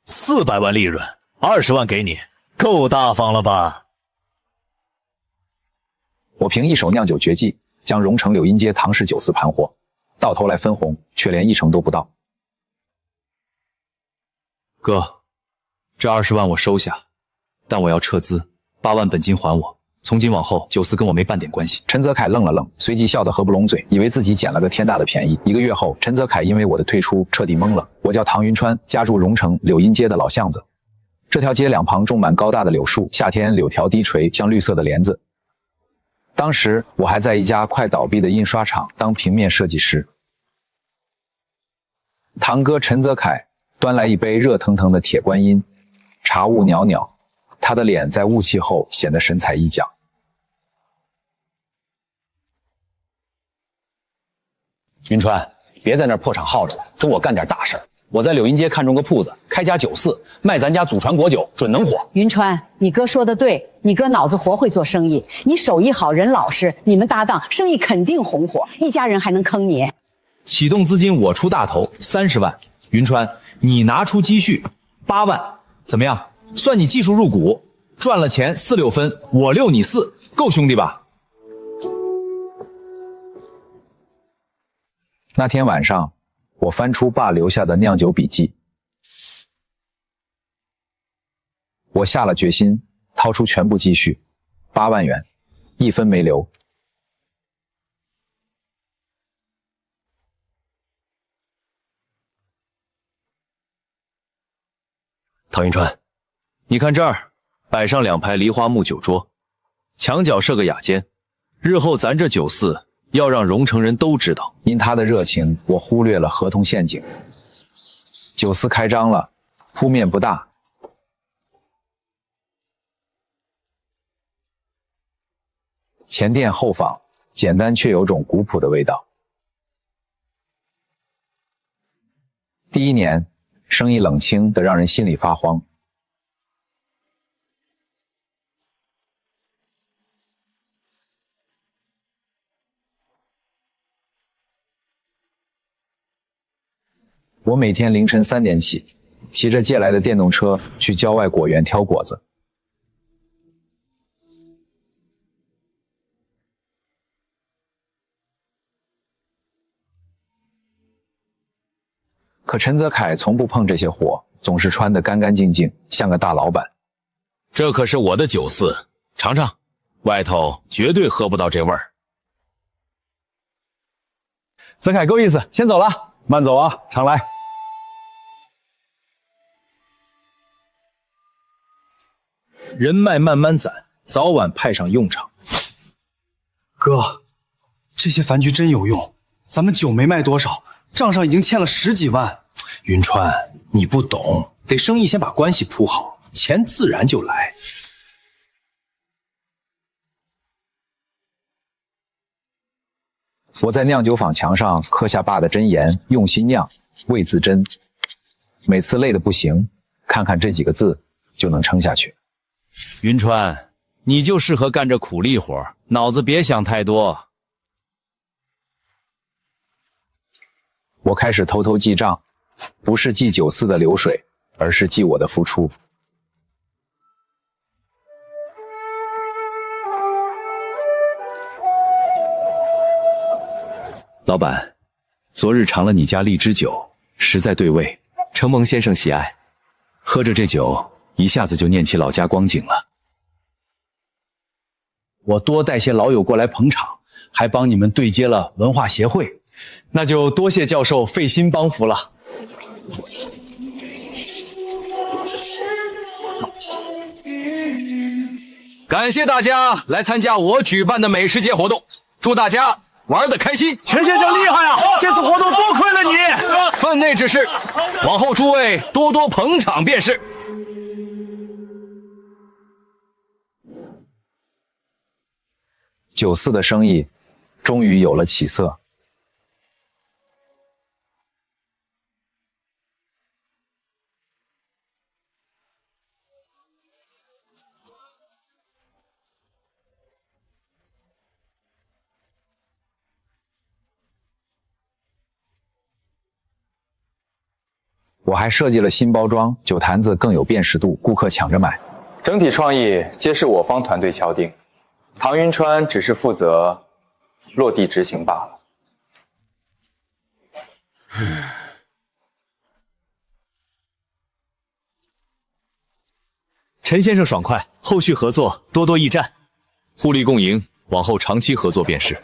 400万利润，20万给你，够大方了吧？我凭一手酿酒绝技，将荣城柳荫街唐氏酒肆盘活，到头来分红却连1成都不到。哥，这20万我收下，但我要撤资，8万本金还我。从今往后，酒肆跟我没半点关系。陈泽凯愣了愣，随即笑得合不拢嘴，以为自己捡了个天大的便宜。1个月后，陈泽凯因为我的退出彻底懵了。我叫唐云川，家住荣城柳荫街的老巷子。这条街两旁种满高大的柳树，夏天柳条低垂，像绿色的帘子。当时我还在一家快倒闭的印刷厂当平面设计师。堂哥陈泽凯端来一杯热腾腾的铁观音，茶雾袅袅，他的脸在雾气后显得神采奕奖。云川，别在那儿破场耗着了，跟我干点大事儿。我在柳荫街看中个铺子，开家酒肆，卖咱家祖传果酒，准能火。云川，你哥说的对，你哥脑子活，会做生意，你手艺好，人老实，你们搭档，生意肯定红火，一家人还能坑你。启动资金我出大头，30万。云川，你拿出积蓄8万，怎么样？算你技术入股，赚了钱4、6分，我6你4，够兄弟吧？那天晚上，我翻出爸留下的酿酒笔记，我下了决心，掏出全部积蓄，8万元，1分没留。唐云川，你看这儿，摆上2排梨花木酒桌，墙角设个雅间，日后咱这酒肆要让荣城人都知道。因他的热情，我忽略了合同陷阱。酒肆开张了，铺面不大，前店后坊，简单却有种古朴的味道。第1年，生意冷清的让人心里发慌。我每天凌晨3点起，骑着借来的电动车去郊外果园挑果子。可陈泽凯从不碰这些活，总是穿得干干净净，像个大老板。这可是我的酒肆，尝尝，外头绝对喝不到这味儿。泽凯够意思，先走了，慢走啊，常来。人脉慢慢攒，早晚派上用场。哥，这些饭局真有用，咱们酒没卖多少，账上已经欠了10几万。云川，你不懂，得生意先把关系铺好，钱自然就来。我在酿酒坊墙上刻下爸的箴言：用心酿，味自珍。每次累得不行，看看这几个字就能撑下去。云川，你就适合干这苦力活，脑子别想太多。我开始偷偷记账，不是记酒肆的流水，而是记我的付出。老板，昨日尝了你家荔枝酒，实在对味，承蒙先生喜爱。喝着这酒，一下子就念起老家光景了。我多带些老友过来捧场，还帮你们对接了文化协会，那就多谢教授费心帮扶了。感谢大家来参加我举办的美食节活动，祝大家玩得开心。陈先生厉害啊！这次活动多亏了你。分内之事，往后诸位多多捧场便是。酒肆的生意终于有了起色。我还设计了新包装，酒坛子更有辨识度，顾客抢着买。整体创意皆是我方团队敲定，唐云川只是负责落地执行罢了。陈先生爽快，后续合作多多益善，互利共赢，往后长期合作便是。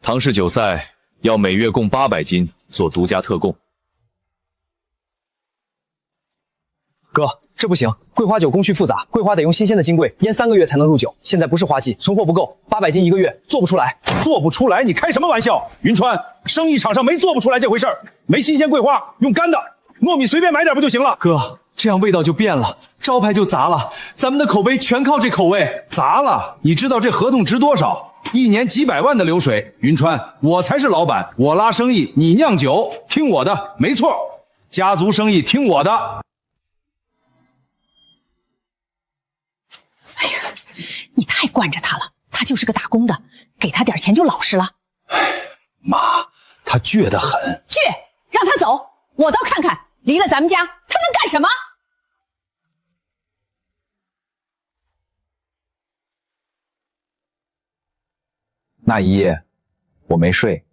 唐氏酒赛要每月供800斤，做独家特供。哥，这不行，桂花酒工序复杂，桂花得用新鲜的金桂腌3个月才能入酒，现在不是花季，存货不够，800斤1个月做不出来。做不出来？你开什么玩笑？云川，生意场上没做不出来这回事儿，没新鲜桂花，用干的糯米随便买点不就行了？哥，这样味道就变了，招牌就砸了，咱们的口碑全靠这口味。砸了！你知道这合同值多少？1年几百万的流水。云川，我才是老板，我拉生意，你酿酒，听我的，没错。家族生意听我的。你太惯着他了，他就是个打工的，给他点钱就老实了。妈，他倔得很。倔，让他走，我倒看看离了咱们家他能干什么。那一夜，我没睡。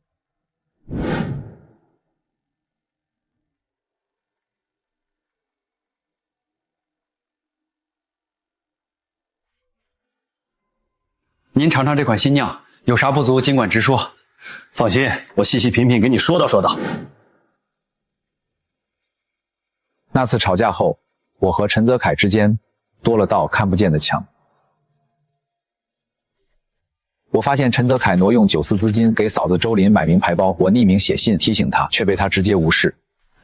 您尝尝这款新酿，有啥不足尽管直说。放心，我细细品品，给你说道说道。那次吵架后，我和陈泽凯之间多了道看不见的墙。我发现陈泽凯挪用9·4资金给嫂子周林买名牌包，我匿名写信提醒他，却被他直接无视。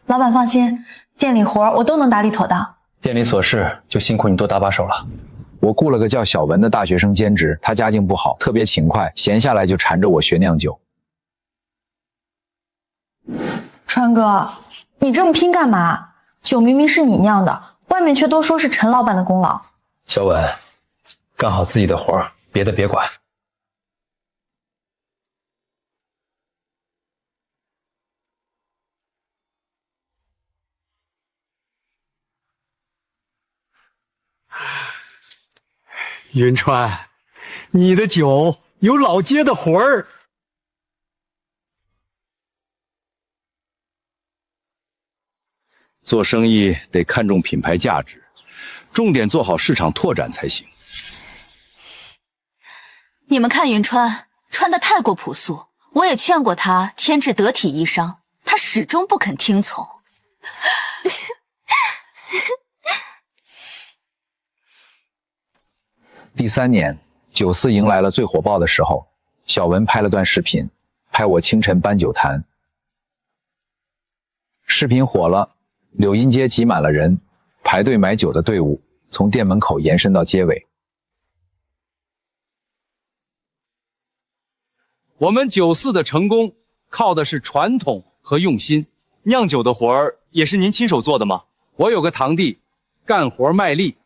老板放心，店里活我都能打理妥当。店里琐事就辛苦你多搭把手了。我雇了个叫小文的大学生兼职，他家境不好，特别勤快，闲下来就缠着我学酿酒。川哥，你这么拼干嘛？酒明明是你酿的，外面却都说是陈老板的功劳。小文，干好自己的活儿，别的别管。云川，你的酒有老街的魂儿。做生意得看重品牌价值，重点做好市场拓展才行。你们看云川穿得太过朴素，我也劝过他添置得体衣裳，他始终不肯听从。第3年，9·4迎来了最火爆的时候。小文拍了段视频，拍我清晨搬酒坛。视频火了，柳荫街挤满了人，排队买酒的队伍从店门口延伸到街尾。我们9·4的成功靠的是传统和用心。酿酒的活儿也是您亲手做的吗？我有个堂弟，干活卖力，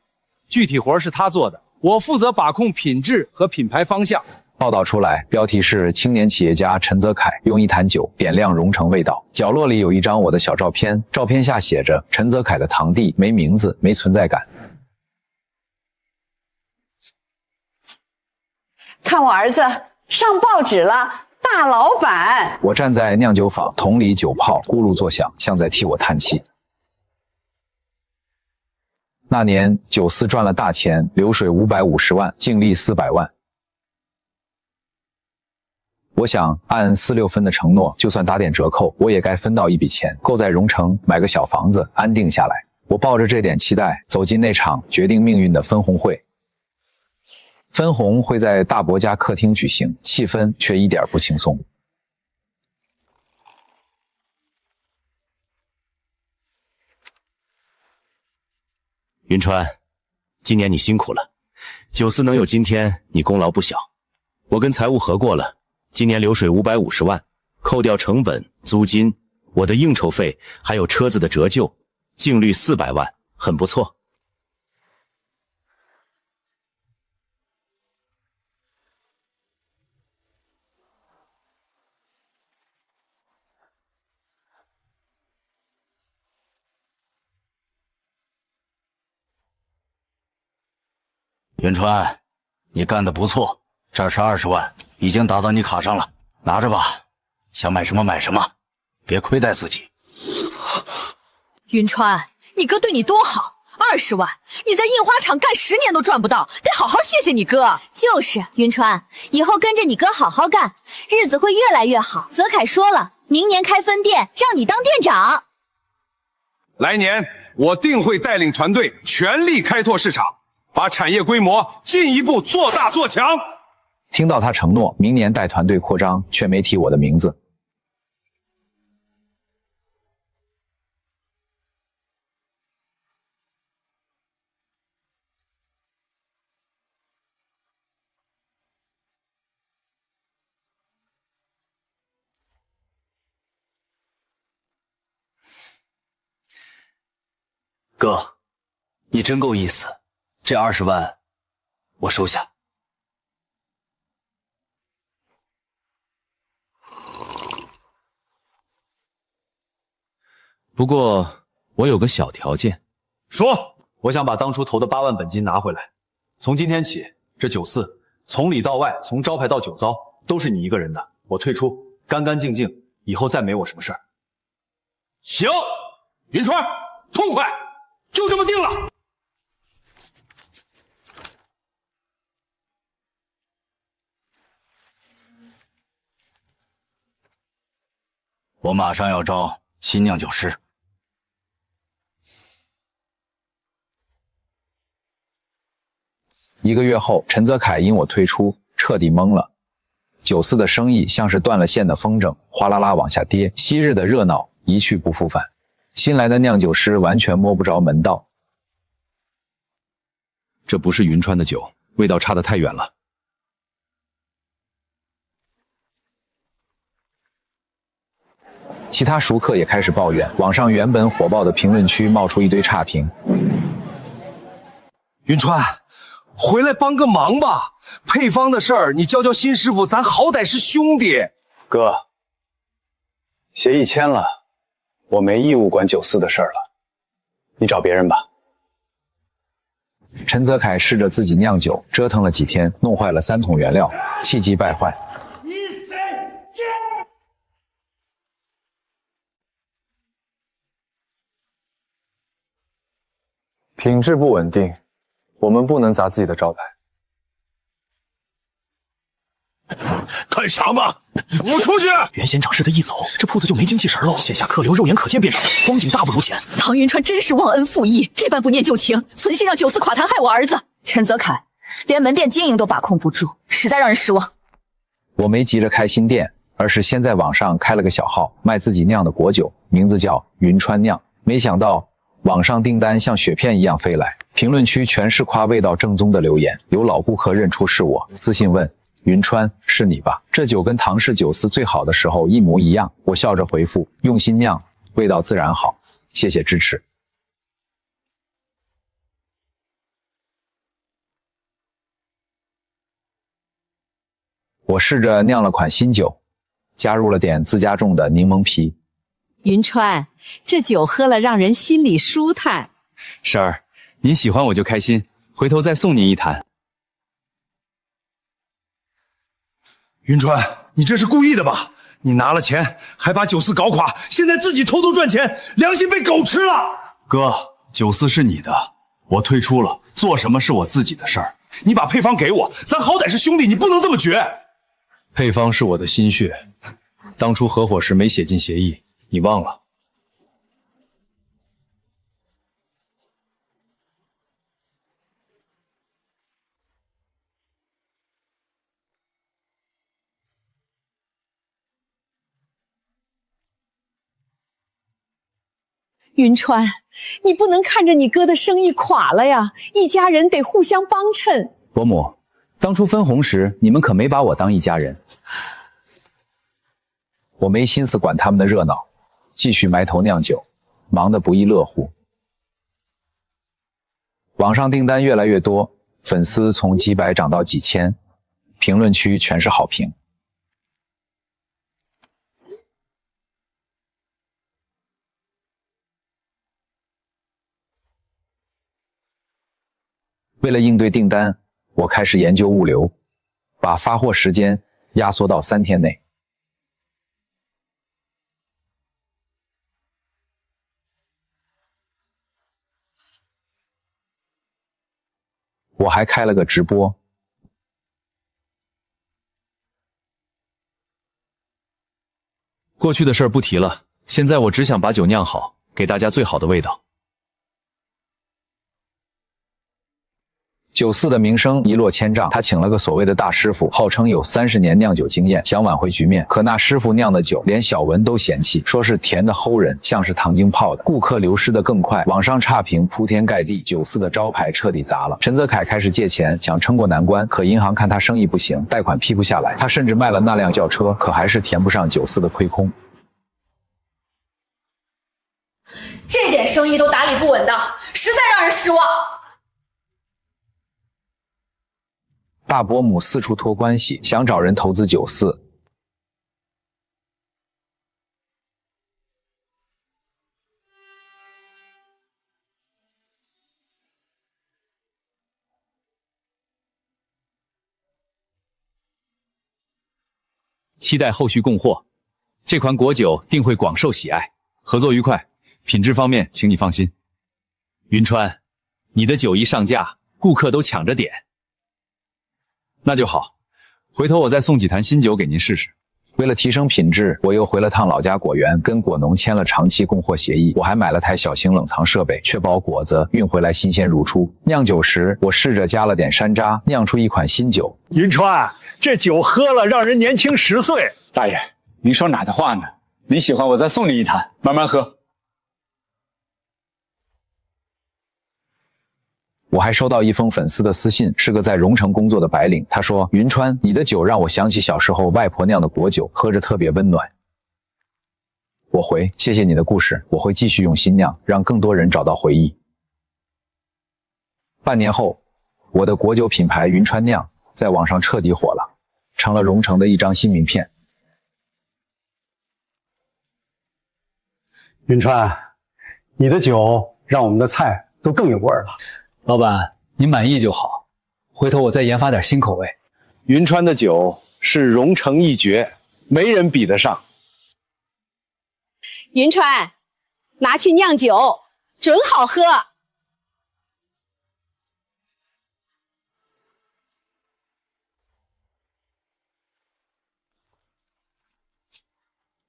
具体活是他做的，我负责把控品质和品牌方向。报道出来，标题是青年企业家陈泽凯用一坛酒点亮蓉城味道。角落里有一张我的小照片，照片下写着陈泽凯的堂弟，没名字，没存在感。看我儿子上报纸了，大老板。我站在酿酒坊，桶里酒泡咕噜作响，像在替我叹气。那年9·4赚了大钱，流水550万，净利400万。我想按4、6分的承诺，就算打点折扣，我也该分到一笔钱，够在蓉城买个小房子安定下来。我抱着这点期待走进那场决定命运的分红会。分红会在大伯家客厅举行，气氛却一点不轻松。云川，今年你辛苦了，9·4能有今天，你功劳不小。我跟财务核过了，今年流水550万，扣掉成本、租金，我的应酬费还有车子的折旧，净率400万，很不错。云川，你干得不错，这是20万，已经打到你卡上了，拿着吧，想买什么买什么，别亏待自己。云川，你哥对你多好，20万，你在印花厂干10年都赚不到，得好好谢谢你哥。就是云川，以后跟着你哥好好干，日子会越来越好。泽凯说了，明年开分店，让你当店长。来年我定会带领团队全力开拓市场，把产业规模进一步做大做强。听到他承诺明年带团队扩张，却没提我的名字。哥，你真够意思，这20万我收下。不过我有个小条件，说，我想把当初投的8万本金拿回来。从今天起，这酒肆从里到外，从招牌到酒糟，都是你一个人的。我退出，干干净净，以后再没我什么事儿。行，云川，痛快，就这么定了。我马上要招新酿酒师。1个月后，陈泽凯因我退出，彻底懵了。酒肆的生意像是断了线的风筝，哗啦啦往下跌。昔日的热闹一去不复返，新来的酿酒师完全摸不着门道。这不是云川的酒，味道差得太远了。其他熟客也开始抱怨，网上原本火爆的评论区冒出一堆差评。云川，回来帮个忙吧，配方的事儿你教教新师傅，咱好歹是兄弟。哥，协议签了，我没义务管酒肆的事儿了，你找别人吧。陈泽凯试着自己酿酒，折腾了几天，弄坏了3桶原料，气急败坏。品质不稳定，我们不能砸自己的招牌。干啥嘛？我出去！原先涨势的一走，这铺子就没精气神了。线下客流肉眼可见便是，光景大不如前。唐云川真是忘恩负义，这般不念旧情，存心让酒肆垮台害我儿子。陈泽凯连门店经营都把控不住，实在让人失望。我没急着开新店，而是先在网上开了个小号，卖自己酿的果酒，名字叫云川酿。没想到网上订单像雪片一样飞来，评论区全是夸味道正宗的留言。有老顾客认出是我，私信问：云川，是你吧？这酒跟唐氏酒肆最好的时候一模一样。我笑着回复：用心酿，味道自然好，谢谢支持。我试着酿了款新酒，加入了点自家种的柠檬皮。云川，这酒喝了让人心里舒坦。婶儿，您喜欢我就开心，回头再送您一坛。云川，你这是故意的吧？你拿了钱还把酒肆搞垮，现在自己偷偷赚钱，良心被狗吃了。哥，酒肆是你的，我退出了，做什么是我自己的事儿。你把配方给我，咱好歹是兄弟，你不能这么绝。配方是我的心血，当初合伙时没写进协议，你忘了？云川，你不能看着你哥的生意垮了呀，一家人得互相帮衬。伯母，当初分红时，你们可没把我当一家人。我没心思管他们的热闹，继续埋头酿酒，忙得不亦乐乎。网上订单越来越多，粉丝从几百涨到几千，评论区全是好评。为了应对订单，我开始研究物流，把发货时间压缩到3天内。我还开了个直播。过去的事儿不提了，现在我只想把酒酿好，给大家最好的味道。94的名声一落千丈，他请了个所谓的大师傅，号称有30年酿酒经验，想挽回局面。可那师傅酿的酒，连小文都嫌弃，说是甜的齁人，像是糖精泡的，顾客流失的更快。网上差评铺天盖地，94的招牌彻底砸了。陈泽楷开始借钱，想撑过难关，可银行看他生意不行，贷款批不下来，他甚至卖了那辆轿车，可还是填不上94的亏空。这点生意都打理不稳当，实在让人失望。大伯母四处托关系，想找人投资94。期待后续供货，这款果酒定会广受喜爱，合作愉快，品质方面请你放心。云川，你的酒一上架，顾客都抢着点。那就好，回头我再送几坛新酒给您试试。为了提升品质，我又回了趟老家果园，跟果农签了长期供货协议。我还买了台小型冷藏设备，确保果子运回来新鲜如初。酿酒时，我试着加了点山楂，酿出一款新酒。云川，这酒喝了让人年轻10岁。大爷，您说哪的话呢？您喜欢我再送您一坛，慢慢喝。我还收到一封粉丝的私信，是个在荣城工作的白领。他说：“云川，你的酒让我想起小时候外婆酿的果酒，喝着特别温暖。”我回：“谢谢你的故事，我会继续用心酿，让更多人找到回忆。”半年后，我的果酒品牌云川酿在网上彻底火了，成了荣城的一张新名片。云川，你的酒让我们的菜都更有味儿了。老板，您满意就好，回头我再研发点新口味。云川的酒是荣城一绝，没人比得上。云川，拿去酿酒，准好喝。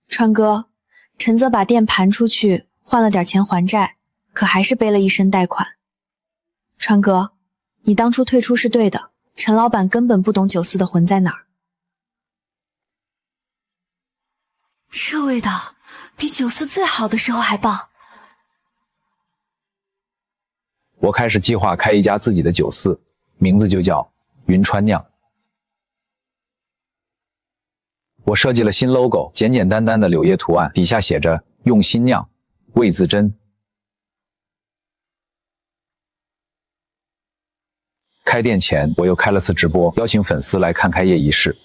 川哥，陈泽把店盘出去，换了点钱还债，可还是背了一身贷款。川哥，你当初退出是对的，陈老板根本不懂94的魂在哪儿。这味道比94最好的时候还棒。我开始计划开一家自己的94，名字就叫云川酿。我设计了新 logo， 简简单单的柳叶图案，底下写着“用心酿，味自真”。开店前，我又开了次直播，邀请粉丝来看开业仪式。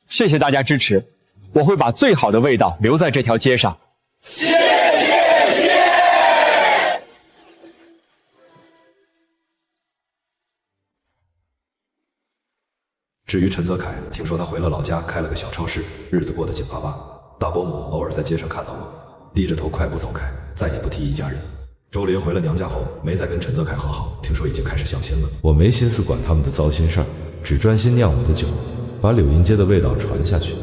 谢谢大家支持，我会把最好的味道留在这条街上。谢谢。至于陈泽楷，听说他回了老家，开了个小超市，日子过得紧巴巴。大伯母偶尔在街上看到我，低着头快步走开，再也不提一家人。周林回了娘家后，没再跟陈泽楷和好，听说已经开始相亲了。我没心思管他们的糟心事儿，只专心酿我的酒，把柳荫街的味道传下去。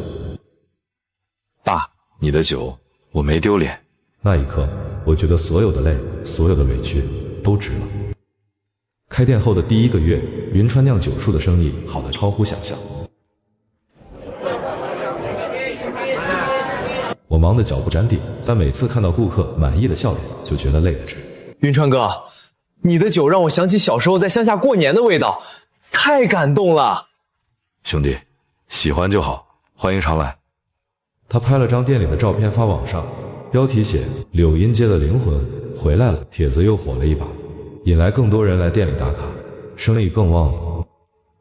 爸，你的酒我没丢脸。那一刻，我觉得所有的累，所有的委屈都值了。开店后的第1个月，云川酿酒术的生意好得超乎想象。我忙得脚不沾地，但每次看到顾客满意的笑脸，就觉得累得值。云川哥，你的酒让我想起小时候在乡下过年的味道，太感动了。兄弟，喜欢就好，欢迎常来。他拍了张店里的照片发网上，标题写“柳荫街的灵魂回来了”，帖子又火了一把，引来更多人来店里打卡，生意更旺了。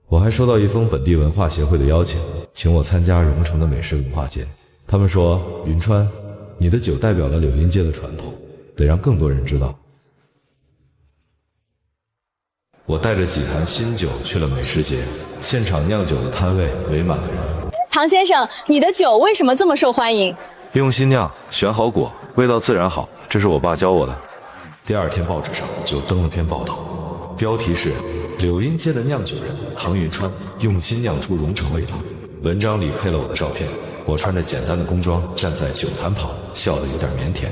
我还收到一封本地文化协会的邀请，请我参加荣城的美食文化节。他们说，云川，你的酒代表了柳荫街的传统，得让更多人知道。我带着几坛新酒去了美食节，现场酿酒的摊位围满了人。唐先生，你的酒为什么这么受欢迎？用心酿，选好果，味道自然好，这是我爸教我的。第二天报纸上就登了篇报道，标题是柳荫街的酿酒人唐云川用心酿出蓉城味道。文章里配了我的照片，我穿着简单的工装站在酒坛旁，笑得有点腼腆。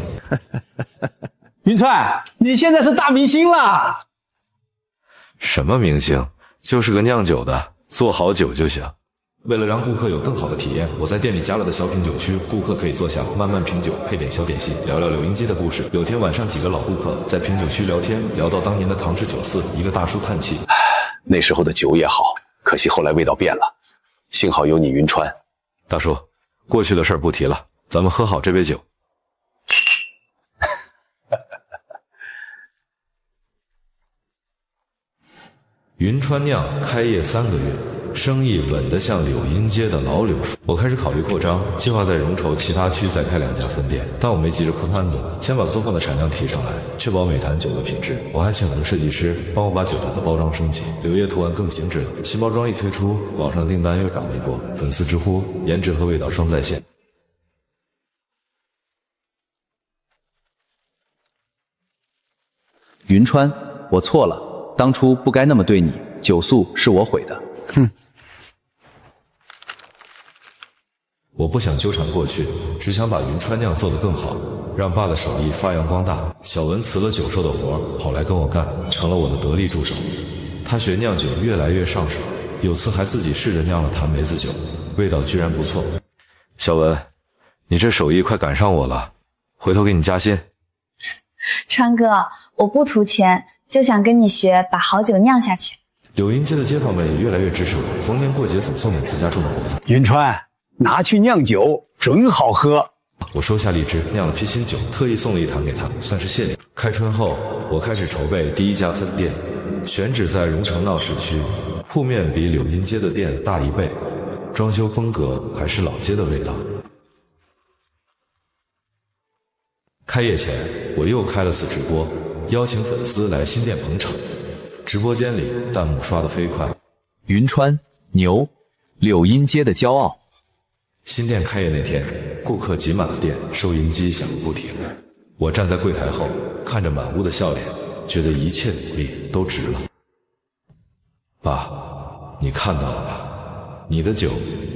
云川，你现在是大明星了。什么明星？就是个酿酒的，做好酒就行。为了让顾客有更好的体验，我在店里加了个小品酒区，顾客可以坐下慢慢品酒，配点小点心，聊聊柳荫街的故事。有天晚上，几个老顾客在品酒区聊天，聊到当年的唐氏94，一个大叔叹气：那时候的酒也好，可惜后来味道变了。幸好有你云川。大叔，过去的事儿不提了，咱们喝好这杯酒。云川酿开业3个月，生意稳得像柳荫街的老柳树。我开始考虑扩张，计划在荣筹其他区再开2家分店，但我没急着铺摊子，先把作坊的产量提上来，确保每坛酒的品质。我还请了个设计师，帮我把酒坛的包装升级，柳叶图案更精致了。新包装一推出，网上订单又涨了一波，粉丝直呼颜值和味道双在线。云川，我错了。当初不该那么对你，酒宿是我毁的。哼！我不想纠缠过去，只想把云川酿做得更好，让爸的手艺发扬光大。小文辞了酒售的活，跑来跟我干，成了我的得力助手。他学酿酒越来越上手，有次还自己试着酿了坛梅子酒，味道居然不错。小文，你这手艺快赶上我了，回头给你加薪。川哥，我不图钱。就想跟你学，把好酒酿下去。柳荫街的街坊们也越来越支持我，逢年过节总送点自家种的果子。云川，拿去酿酒，准好喝。我收下荔枝，酿了批新酒，特意送了1坛给他，算是谢礼。开春后，我开始筹备第1家分店，选址在蓉城闹市区，铺面比柳荫街的店大1倍，装修风格还是老街的味道。开业前，我又开了次直播。邀请粉丝来新店捧场，直播间里弹幕刷得飞快。云川牛，柳荫街的骄傲。新店开业那天，顾客挤满了店，收银机响个不停。我站在柜台后，看着满屋的笑脸，觉得一切努力都值了。爸，你看到了吧？你的酒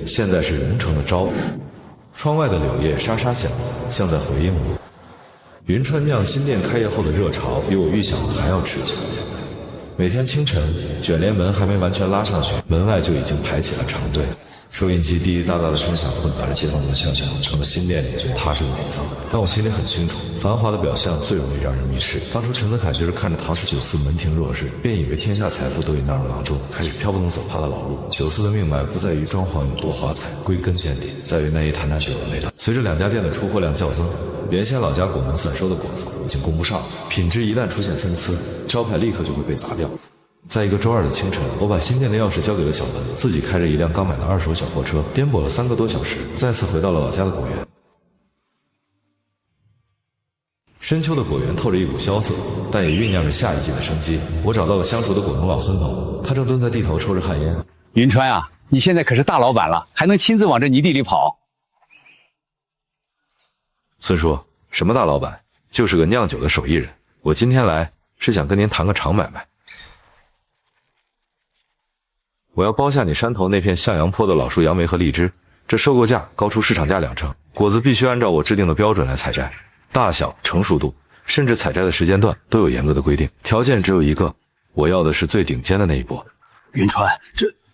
现在是蓉城的招牌。窗外的柳叶沙沙响，像在回应我。云川酿新店开业后的热潮比我预想的还要持久。每天清晨，卷帘门还没完全拉上去，门外就已经排起了长队。收音机滴滴答答的声响混杂着街坊们的笑声，成了新店里最踏实的底层。但我心里很清楚，繁华的表象最容易让人迷失。当初陈泽凯就是看着唐氏94门庭若市，便以为天下财富都已纳入囊中，开始飘不能走他的老路。94的命脉不在于装潢有多华彩，归根结底在于那一坛酒的味道。随着2家店的出货量较增，原先老家果农散收的果子已经供不上，品质一旦出现参差，招牌立刻就会被砸掉。在一个周2的清晨，我把新店的钥匙交给了小文，自己开着一辆刚买的2手小货车，颠簸了3个多小时，再次回到了老家的果园。深秋的果园透着一股萧瑟，但也酝酿着下一季的生机。我找到了相熟的果农老孙头，他正蹲在地头抽着旱烟。云川啊，你现在可是大老板了，还能亲自往这泥地里跑。孙叔，什么大老板，就是个酿酒的手艺人。我今天来是想跟您谈个长买卖。我要包下你山头那片向阳坡的老树杨梅和荔枝，这收购价高出市场价2成，果子必须按照我制定的标准来采摘，大小、成熟度，甚至采摘的时间段都有严格的规定，条件只有一个，我要的是最顶尖的那一波。云川，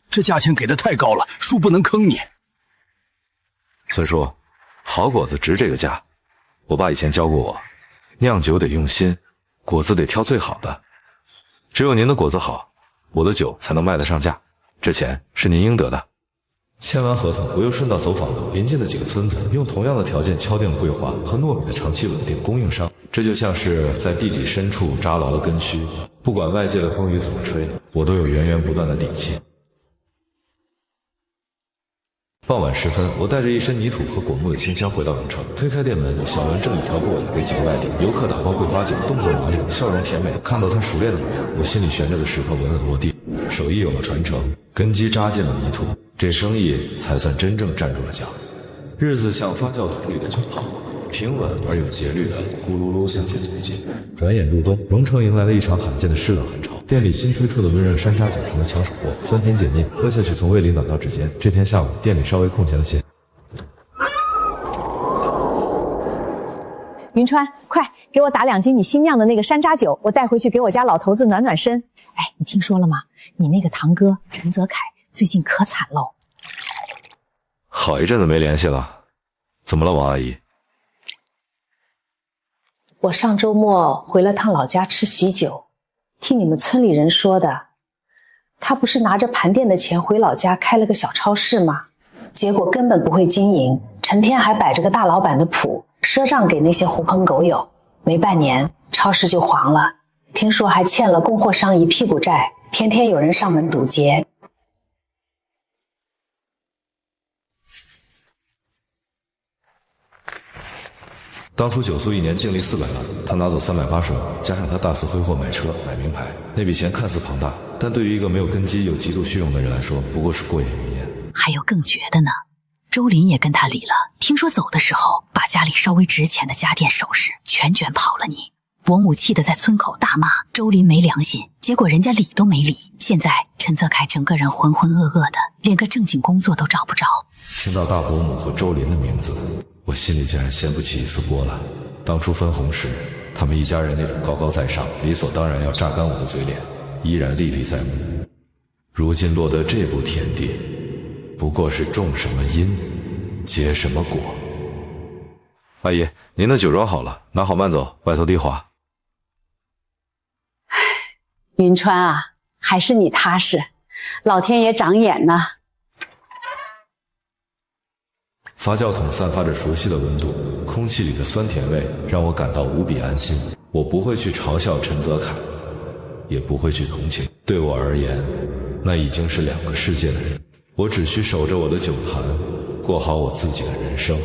这价钱给的太高了，叔不能坑你。孙叔，好果子值这个价。我爸以前教过我，酿酒得用心，果子得挑最好的。只有您的果子好，我的酒才能卖得上价。这钱是您应得的。签完合同，我又顺道走访了邻近的几个村子，用同样的条件敲定了桂花和糯米的长期稳定供应商。这就像是在地底深处扎牢了根须，不管外界的风雨怎么吹，我都有源源不断的底气。傍晚时分，我带着一身泥土和果木的清香回到永城，推开店门，小文正一条不紊地给几个外地游客打包桂花酒，动作麻利，笑容甜美。看到他熟练的模样，我心里悬着的石头稳稳落地，手艺有了传承，根基扎进了泥土，这生意才算真正站住了脚。日子像发酵桶里的酒泡，平稳而有节律的咕噜噜向前推进。转眼入冬，荣城迎来了一场罕见的湿冷寒潮。店里新推出的温热山楂酒成了抢手货，酸甜解腻，喝下去从胃里暖到指尖。这天下午，店里稍微空闲了些。云川，快给我打2斤你新酿的那个山楂酒，我带回去给我家老头子暖暖身。哎，你听说了吗？你那个堂哥陈泽凯最近可惨喽。好一阵子没联系了，怎么了，王阿姨？我上周末回了趟老家吃喜酒，听你们村里人说的，他不是拿着盘店的钱回老家开了个小超市吗？结果根本不会经营，成天还摆着个大老板的谱，赊账给那些狐朋狗友。没半年，超市就黄了，听说还欠了供货商一屁股债，天天有人上门堵截。当初酒宿1年净利400万，他拿走380万，加上他大肆挥霍买车买名牌，那笔钱看似庞大，但对于一个没有根基又极度虚荣的人来说，不过是过眼云烟。还有更绝的呢，周林也跟他离了，听说走的时候把家里稍微值钱的家电首饰全卷跑了你。我母气的在村口大骂周林没良心，结果人家理都没理。现在陈泽凯整个人浑浑噩噩的，连个正经工作都找不着。听到大伯母和周林的名字，我心里竟然掀不起一丝波澜。当初分红时，他们一家人那种高高在上，理所当然要榨干我的嘴脸，依然历历在目。如今落得这步田地，不过是种什么因，结什么果。阿姨，您的酒装好了，拿好慢走，外头地滑。云川啊，还是你踏实，老天爷长眼呢。发酵桶散发着熟悉的温度，空气里的酸甜味让我感到无比安心。我不会去嘲笑陈泽凯，也不会去同情。对我而言，那已经是2个世界的人。我只需守着我的酒坛，过好我自己的人生。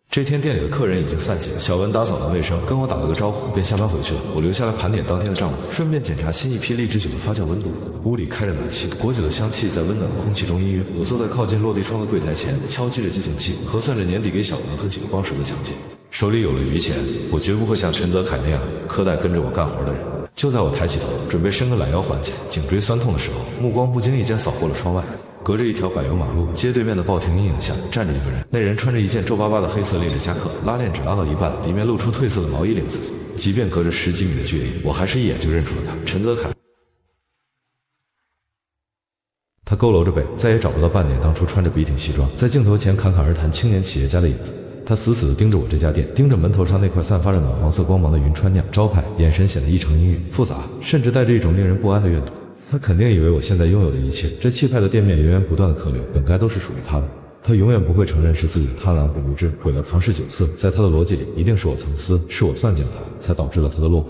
这天店里的客人已经散尽，小文打扫完卫生，跟我打了个招呼，便下班回去了。我留下来盘点当天的账目，顺便检查新一批荔枝酒的发酵温度。屋里开着暖气，果酒的香气在温暖的空气中氤氲。我坐在靠近落地窗的柜台前，敲击着计算器，核算着年底给小文和几个帮手的奖金。手里有了余钱，我绝不会像陈泽凯那样苛待跟着我干活的人。就在我抬起头准备伸个懒腰缓解颈椎酸痛的时候，目光不经意间扫过了窗外。隔着一条柏油马路，街对面的报亭阴影下站着一个人，那人穿着一件皱巴巴的黑色列支夹克，拉链只拉到一半，里面露出褪色的毛衣领子。即便隔着10几米的距离，我还是一眼就认出了他，陈泽凯。他佝偻着背，再也找不到半点当初穿着笔挺西装，在镜头前侃侃而谈青年企业家的影子。他死死地盯着我这家店，盯着门头上那块散发着暖黄色光芒的云川酿招牌，眼神显得异常阴郁复杂，甚至带着一种令人不安的怨毒。他肯定以为我现在拥有的一切，这气派的店面源源不断的客流，本该都是属于他的。他永远不会承认是自己的贪婪和无知毁了唐氏酒肆，在他的逻辑里，一定是我藏私，是我算计了他，才导致了他的落魄。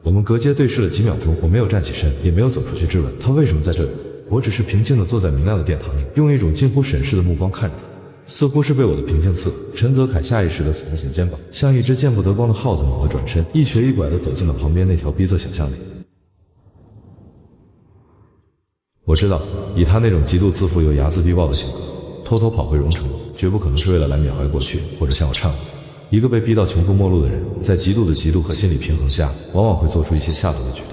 我们隔街对视了几秒钟，我没有站起身，也没有走出去质问他为什么在这里。我只是平静地坐在明亮的殿堂里，用一种近乎审视的目光看着他。似乎是被我的平静刺痛，陈泽凯下意识地耸耸肩膀，像一只见不得光的耗子猛地转身，一瘸一拐地走进了旁边那条逼仄小巷里。我知道，以他那种极度自负又睚眦必报的性格，偷偷跑回荣城，绝不可能是为了来缅怀过去，或者向我忏悔。一个被逼到穷途末路的人，在极度的嫉妒和心理平衡下，往往会做出一些下作的举动。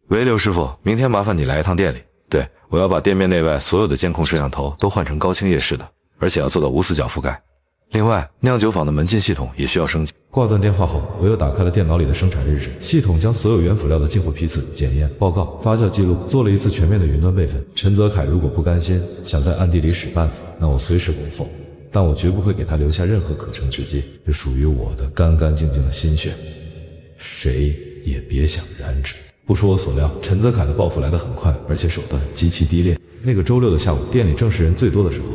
喂，刘师傅，明天麻烦你来一趟店里。对，我要把店面内外所有的监控摄像头都换成高清夜视的，而且要做到无死角覆盖。另外，酿酒坊的门禁系统也需要升级。挂断电话后，我又打开了电脑里的生产日志，系统将所有原辅料的进货批次、检验报告、发酵记录做了一次全面的云端备份。陈泽凯如果不甘心，想在暗地里使绊子，那我随时恭候，但我绝不会给他留下任何可乘之机。这属于我的干干净净的心血，谁也别想染指。不出我所料，陈泽凯的报复来得很快，而且手段极其低劣。那个周六的下午，店里正是人最多的时候，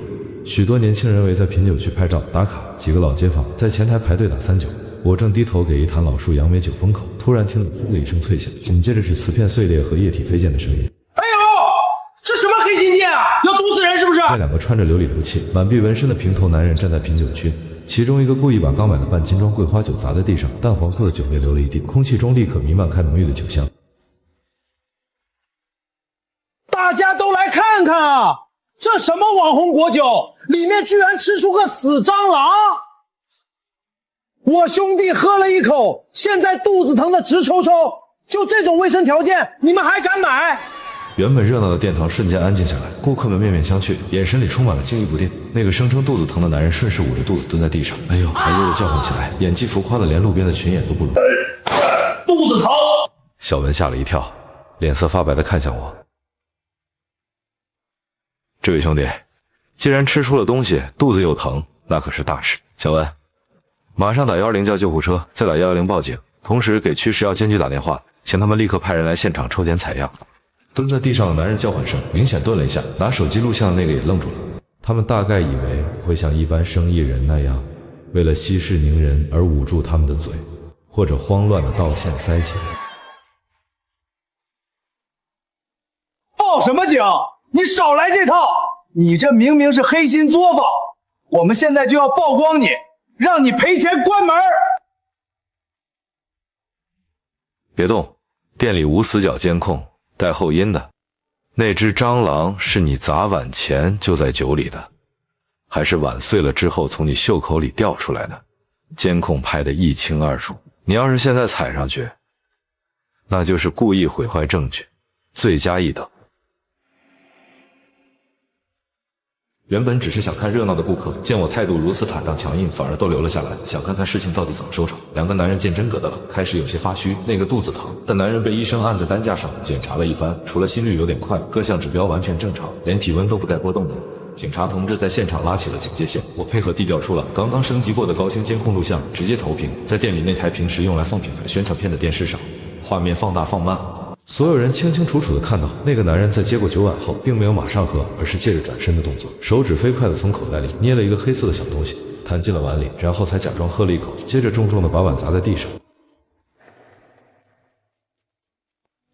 许多年轻人围在品酒区拍照打卡，几个老街坊在前台排队打3-9，我正低头给一坛老树杨梅酒封口，突然听到“噗”的一声脆响，紧接着是瓷片碎裂和液体飞溅的声音。哎呦，这什么黑心店啊？要毒死人是不是？这两个穿着琉璃流气、满臂纹身的平头男人站在品酒区，其中一个故意把刚买的半斤装桂花酒砸在地上，淡黄色的酒味流了一地，空气中立刻弥漫开浓郁的酒香。大家都来看看啊！这什么网红果酒，里面居然吃出个死蟑螂！我兄弟喝了一口，现在肚子疼的直抽抽。就这种卫生条件，你们还敢买？原本热闹的殿堂瞬间安静下来，顾客们面面相觑，眼神里充满了惊疑不定。那个声称肚子疼的男人顺势捂着肚子蹲在地上，哎呦哎呦的叫唤起来，演技浮夸的连路边的群演都不如。肚子疼！小文吓了一跳，脸色发白的看向我。这位兄弟，既然吃出了东西，肚子又疼，那可是大事。小文，马上打110叫救护车，再打110报警，同时给区食药监局打电话，请他们立刻派人来现场抽检采样。蹲在地上的男人叫唤声明显顿了一下，拿手机录像的那个也愣住了。他们大概以为我会像一般生意人那样，为了息事宁人而捂住他们的嘴，或者慌乱的道歉塞钱。报什么警？你少来这套！你这明明是黑心作坊，我们现在就要曝光你，让你赔钱关门！别动，店里无死角监控，带后音的。那只蟑螂是你砸碗前就在酒里的，还是碗碎了之后从你袖口里掉出来的？监控拍得一清二楚。你要是现在踩上去，那就是故意毁坏证据，罪加一等。原本只是想看热闹的顾客，见我态度如此坦荡强硬，反而都留了下来，想看看事情到底怎么收场。两个男人见真格的了，开始有些发虚，那个肚子疼，但男人被医生按在担架上检查了一番，除了心率有点快，各项指标完全正常，连体温都不带波动的。警察同志在现场拉起了警戒线，我配合地调出了刚刚升级过的高清监控录像，直接投屏在店里那台平时用来放品牌宣传片的电视上，画面放大放慢。所有人清清楚楚地看到，那个男人在接过酒碗后，并没有马上喝，而是借着转身的动作，手指飞快地从口袋里捏了一个黑色的小东西，弹进了碗里，然后才假装喝了一口，接着重重地把碗砸在地上。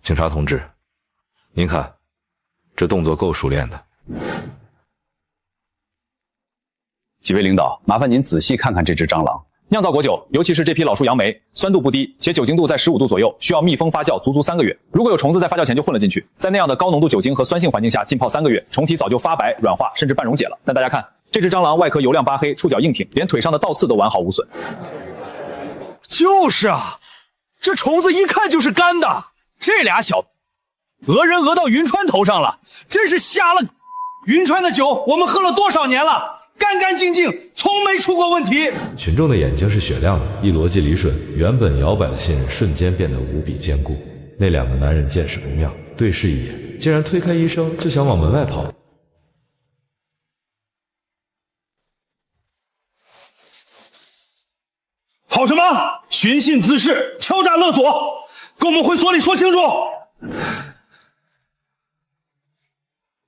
警察同志，您看，这动作够熟练的。几位领导，麻烦您仔细看看这只蟑螂。酿造果酒，尤其是这批老树杨梅，酸度不低，且酒精度在15度左右，需要密封发酵足3个月。如果有虫子在发酵前就混了进去，在那样的高浓度酒精和酸性环境下浸泡3个月，虫体早就发白、软化，甚至半溶解了。但大家看，这只蟑螂外壳油亮扒黑，触角硬挺，连腿上的倒刺都完好无损。就是啊，这虫子一看就是干的，这俩小讹人讹到云川头上了，真是瞎了。云川的酒我们喝了多少年了，干干净净，从没出过问题。群众的眼睛是雪亮的，一逻辑理顺，原本摇摆的信任瞬间变得无比坚固。那两个男人见势不妙，对视一眼，竟然推开医生就想往门外跑。跑什么？寻衅滋事，敲诈勒索，给我们回所里说清楚。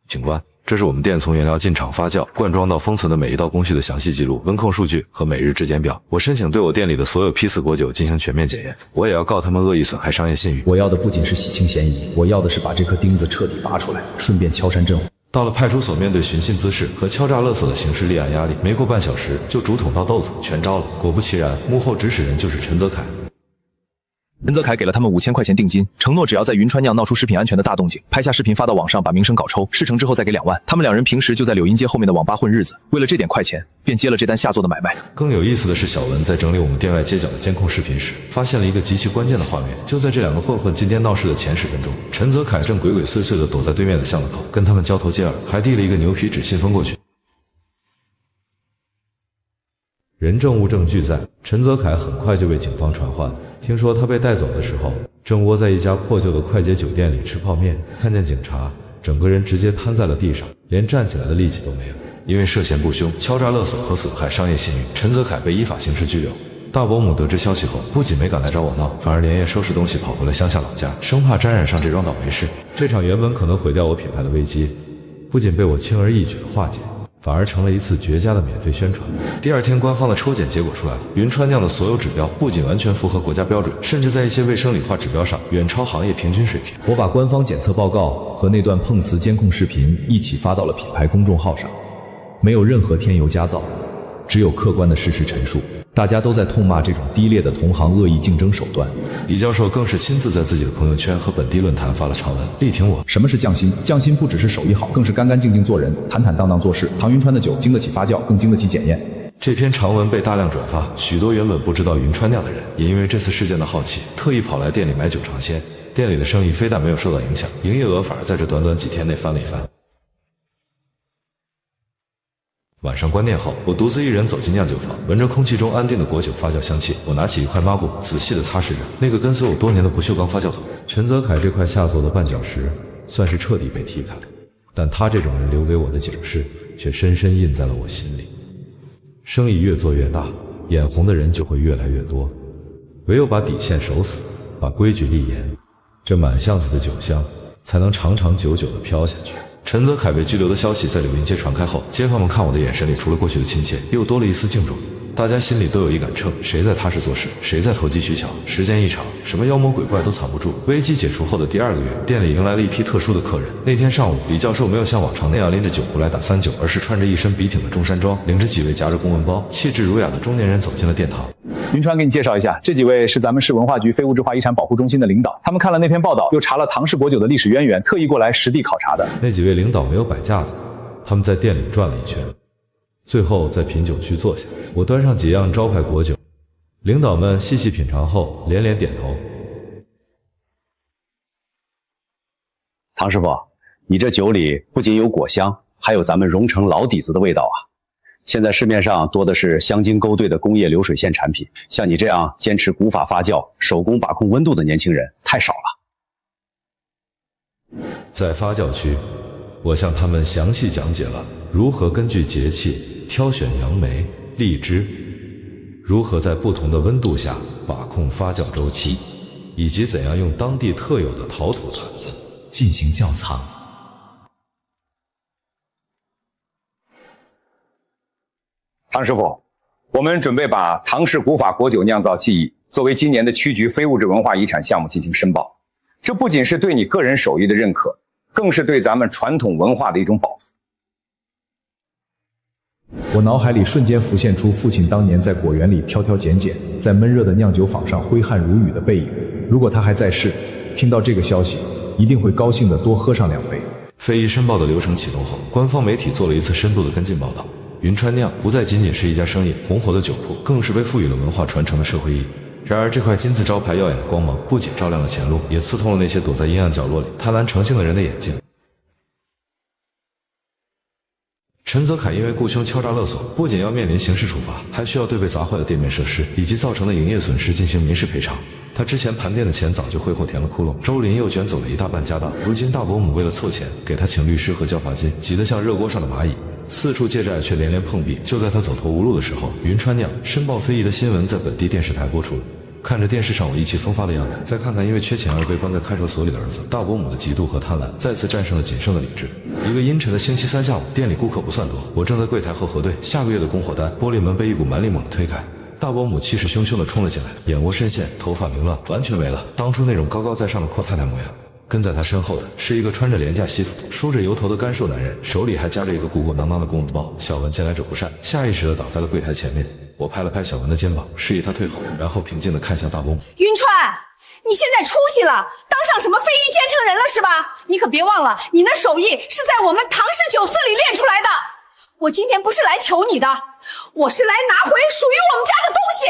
警官，这是我们店从原料进厂发酵、灌装到封存的每一道工序的详细记录、温控数据和每日质检表。我申请对我店里的所有批次果酒进行全面检验，我也要告他们恶意损害商业信誉。我要的不仅是洗清嫌疑，我要的是把这颗钉子彻底拔出来，顺便敲山震虎。到了派出所，面对寻衅滋事和敲诈勒索的刑事立案压力，没过半小时就竹筒到豆子全招了。果不其然，幕后指使人就是陈泽楷。陈泽楷给了他们5000块钱定金，承诺只要在云川酿闹出食品安全的大动静，拍下视频发到网上，把名声搞臭，事成之后再给2万。他们两人平时就在柳荫街后面的网吧混日子，为了这点快钱，便接了这单下作的买卖。更有意思的是，小文在整理我们店外街角的监控视频时，发现了一个极其关键的画面。就在这两个混混进店闹事的前10分钟，陈泽楷正鬼鬼祟祟地躲在对面的巷子口，跟他们交头接耳，还递了一个牛皮纸信封过去。人证物证俱在，陈泽楷很快就被警方传唤。听说他被带走的时候，正窝在一家破旧的快捷酒店里吃泡面，看见警察，整个人直接瘫在了地上，连站起来的力气都没有。因为涉嫌不凶、敲诈勒索和损害商业信誉，陈泽楷被依法刑事拘留。大伯母得知消息后，不仅没敢来找我闹，反而连夜收拾东西跑回了乡下老家，生怕沾染上这桩倒霉事。这场原本可能毁掉我品牌的危机，不仅被我轻而易举的化解，反而成了一次绝佳的免费宣传。第二天，官方的抽检结果出来了，云川酿的所有指标不仅完全符合国家标准，甚至在一些卫生理化指标上远超行业平均水平。我把官方检测报告和那段碰瓷监控视频一起发到了品牌公众号上，没有任何添油加醋，只有客观的事实陈述。大家都在痛骂这种低劣的同行恶意竞争手段。李教授更是亲自在自己的朋友圈和本地论坛发了长文，力挺我。什么是匠心？匠心不只是手艺好，更是干干净净做人，坦坦荡荡做事。唐云川的酒经得起发酵，更经得起检验。这篇长文被大量转发，许多原本不知道云川酿的人，也因为这次事件的好奇，特意跑来店里买酒尝鲜。店里的生意非但没有受到影响，营业额反而在这短短几天内翻了一番。晚上关店后，我独自一人走进酿酒房，闻着空气中安定的果酒发酵香气，我拿起一块抹布，仔细地擦拭着那个跟随我多年的不锈钢发酵桶。陈泽楷这块下作的绊脚石，算是彻底被踢开，但他这种人留给我的警示，却深深印在了我心里。生意越做越大，眼红的人就会越来越多，唯有把底线守死，把规矩立严，这满巷子的酒香才能长长久久地飘下去。陈泽楷被拘留的消息在柳荫街传开后，街坊们看我的眼神里，除了过去的亲切，又多了一丝敬重。大家心里都有一杆秤，谁在踏实做事，谁在投机取巧。时间一长，什么妖魔鬼怪都藏不住。危机解除后的第2个月，店里迎来了一批特殊的客人。那天上午，李教授没有像往常那样拎着酒壶来打3酒，而是穿着一身笔挺的中山装，领着几位夹着公文包、气质儒雅的中年人走进了殿堂。云川，给你介绍一下，这几位是咱们市文化局非物质化遗产保护中心的领导，他们看了那篇报道，又查了唐氏果酒的历史渊源，特意过来实地考察的。那几位领导没有摆架子，他们在店里转了一圈，最后在品酒区坐下。我端上几样招牌果酒，领导们细细品尝后连连点头。唐师傅，你这酒里不仅有果香，还有咱们荣成老底子的味道啊！现在市面上多的是香精勾兑的工业流水线产品，像你这样坚持古法发酵、手工把控温度的年轻人太少了。在发酵区，我向他们详细讲解了如何根据节气挑选杨梅、荔枝，如何在不同的温度下把控发酵周期，以及怎样用当地特有的陶土坛子进行窖藏。唐师傅，我们准备把唐氏古法果酒酿造技艺作为今年的区局非物质文化遗产项目进行申报。这不仅是对你个人手艺的认可，更是对咱们传统文化的一种保护。我脑海里瞬间浮现出父亲当年在果园里挑挑拣拣，在闷热的酿酒坊上挥汗如雨的背影。如果他还在世，听到这个消息，一定会高兴地多喝上2杯。非遗申报的流程启动后，官方媒体做了一次深度的跟进报道。云川酿不再仅仅是一家生意红火的酒铺，更是被赋予了文化传承的社会意义。然而，这块金字招牌耀眼的光芒不仅照亮了前路，也刺痛了那些躲在阴暗角落里贪婪成性的人的眼睛。陈泽楷因为雇凶敲诈勒索，不仅要面临刑事处罚，还需要对被砸坏的店面设施以及造成的营业损失进行民事赔偿。他之前盘店的钱早就挥霍填了窟窿，周林又卷走了一大半家当。如今大伯母为了凑钱，给他请律师和交罚金，急得像热锅上的蚂蚁，四处借债却连连碰壁。就在他走投无路的时候，云川酿申报非遗的新闻在本地电视台播出了。看着电视上我意气风发的样子，再看看因为缺钱而被关在看守所里的儿子，大伯母的嫉妒和贪婪再次战胜了仅剩的理智。一个阴沉的星期3下午，店里顾客不算多，我正在柜台后核对下个月的供货单，玻璃门被一股蛮力猛地推开，大伯母气势汹汹地冲了进来，眼窝深陷，头发凌乱，完全没了当初那种高高在上的阔太太模样。跟在他身后的是一个穿着廉价西服、梳着油头的干瘦男人，手里还夹着一个鼓鼓囊囊的公文包。小文见来者不善，下意识地倒在了柜台前面。我拍了拍小文的肩膀，示意他退后，然后平静地看向大伯母。云川，你现在出息了，当上什么非遗监承人了是吧？你可别忘了，你那手艺是在我们唐氏酒肆里练出来的。我今天不是来求你的，我是来拿回属于我们家的东西。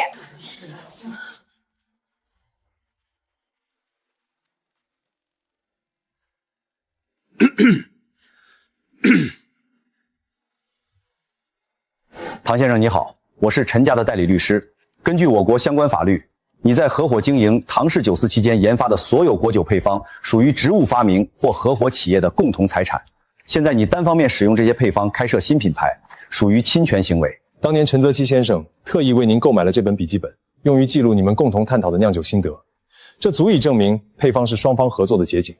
唐先生你好，我是陈家的代理律师。根据我国相关法律，你在合伙经营唐氏酒肆期间研发的所有果酒配方，属于职务发明或合伙企业的共同财产。现在你单方面使用这些配方开设新品牌，属于侵权行为。当年陈泽七先生特意为您购买了这本笔记本，用于记录你们共同探讨的酿酒心得，这足以证明配方是双方合作的结晶。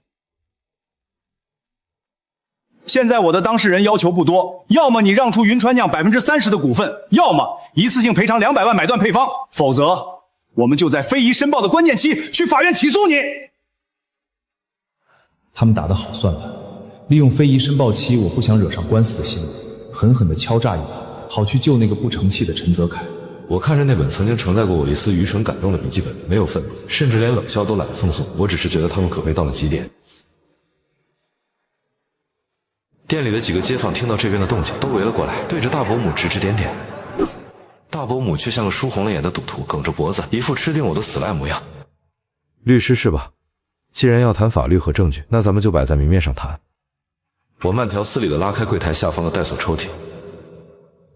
现在我的当事人要求不多，要么你让出云川酿30%的股份，要么一次性赔偿200万买断配方，否则我们就在非遗申报的关键期去法院起诉你。他们打得好算盘，利用非遗申报期我不想惹上官司的新闻，狠狠地敲诈一把，好去救那个不成器的陈泽楷。我看着那本曾经承载过我一丝愚蠢感动的笔记本，没有愤怒，甚至连冷笑都懒得奉送，我只是觉得他们可悲到了极点。店里的几个街坊听到这边的动静，都围了过来，对着大伯母指指点点。大伯母却像个输红了眼的赌徒，梗着脖子，一副吃定我的死赖模样。律师是吧？既然要谈法律和证据，那咱们就摆在明面上谈。我慢条斯理地拉开柜台下方的带锁抽屉，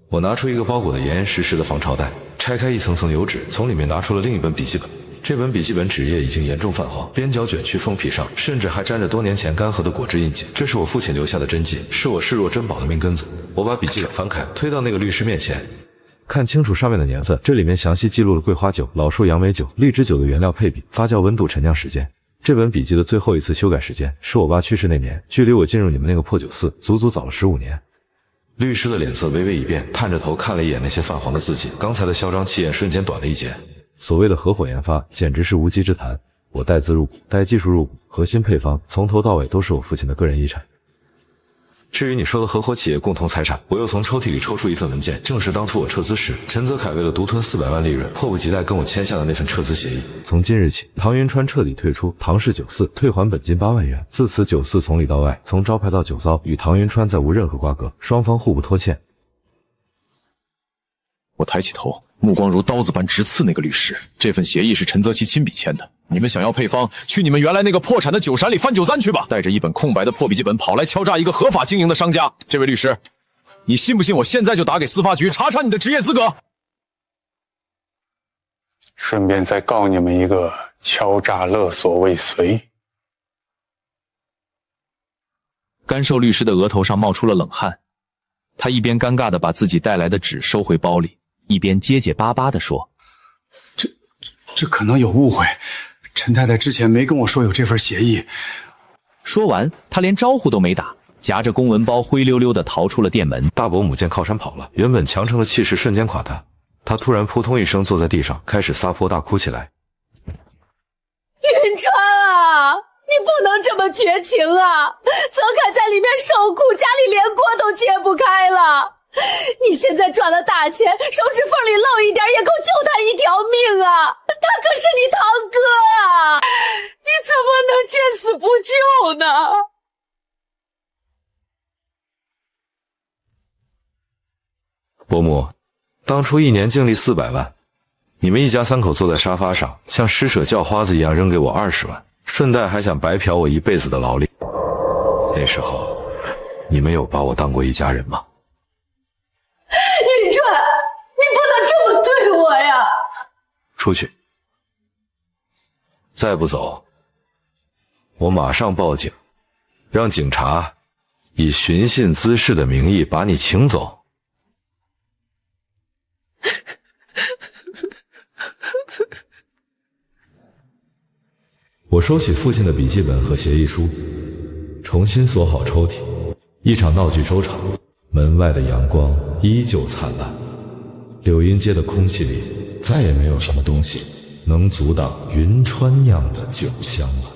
我拿出一个包裹得严严实实的防潮袋，拆开一层层油纸，从里面拿出了另一本笔记本。这本笔记本纸页已经严重泛黄，边角卷曲封皮上甚至还沾着多年前干涸的果汁印记。这是我父亲留下的真迹，是我视若珍宝的命根子。我把笔记本翻开，推到那个律师面前，看清楚上面的年份，这里面详细记录了桂花酒、老树杨梅酒、荔枝酒的原料配比、发酵温度、陈酿时间。这本笔记的最后一次修改时间是我爸去世那年，距离我进入你们那个破酒肆足足早了15年。律师的脸色微微一变，探着头看了一眼那些泛黄的字迹，刚才的嚣张气焰瞬间短了一截。所谓的合伙研发简直是无稽之谈，我带资入股，带技术入股，核心配方从头到尾都是我父亲的个人遗产。至于你说的合伙企业共同财产，我又从抽屉里抽出一份文件，正是当初我撤资时，陈泽楷为了独吞400万利润，迫不及待跟我签下的那份撤资协议。从今日起，唐云川彻底退出唐氏酒肆，退还本金8万元。自此，酒肆从里到外，从招牌到酒糟，与唐云川再无任何瓜葛，双方互不拖欠。我抬起头，目光如刀子般直刺那个律师。这份协议是陈泽奇亲笔签的。你们想要配方，去你们原来那个破产的酒闪里翻酒簪去吧！带着一本空白的破笔记本跑来敲诈一个合法经营的商家。这位律师，你信不信我现在就打给司法局查查你的职业资格？顺便再告你们一个敲诈勒索未遂。甘寿律师的额头上冒出了冷汗，他一边尴尬地把自己带来的纸收回包里，一边结结巴巴地说：“这可能有误会，陈太太之前没跟我说有这份协议。”说完，他连招呼都没打，夹着公文包灰溜溜地逃出了店门。大伯母见靠山跑了，原本强撑的气势瞬间垮塌，她突然扑通一声坐在地上，开始撒泼大哭起来。云川啊，你不能这么绝情啊！泽楷在里面受苦，家里连锅都揭不开了。你现在赚了大钱，手指缝里漏一点也够救他一条命啊！他可是你堂哥啊，你怎么能见死不救呢？伯母，当初1年净利400万，你们一家3口坐在沙发上，像施舍叫花子一样扔给我20万，顺带还想白嫖我一辈子的劳力。那时候，你们有把我当过一家人吗？云川，你不能这么对我呀！出去，再不走，我马上报警，让警察以寻衅滋事的名义把你请走。我收起父亲的笔记本和协议书，重新锁好抽屉。一场闹剧收场，门外的阳光依旧灿烂，柳荫街的空气里再也没有什么东西能阻挡云川酿的酒香了。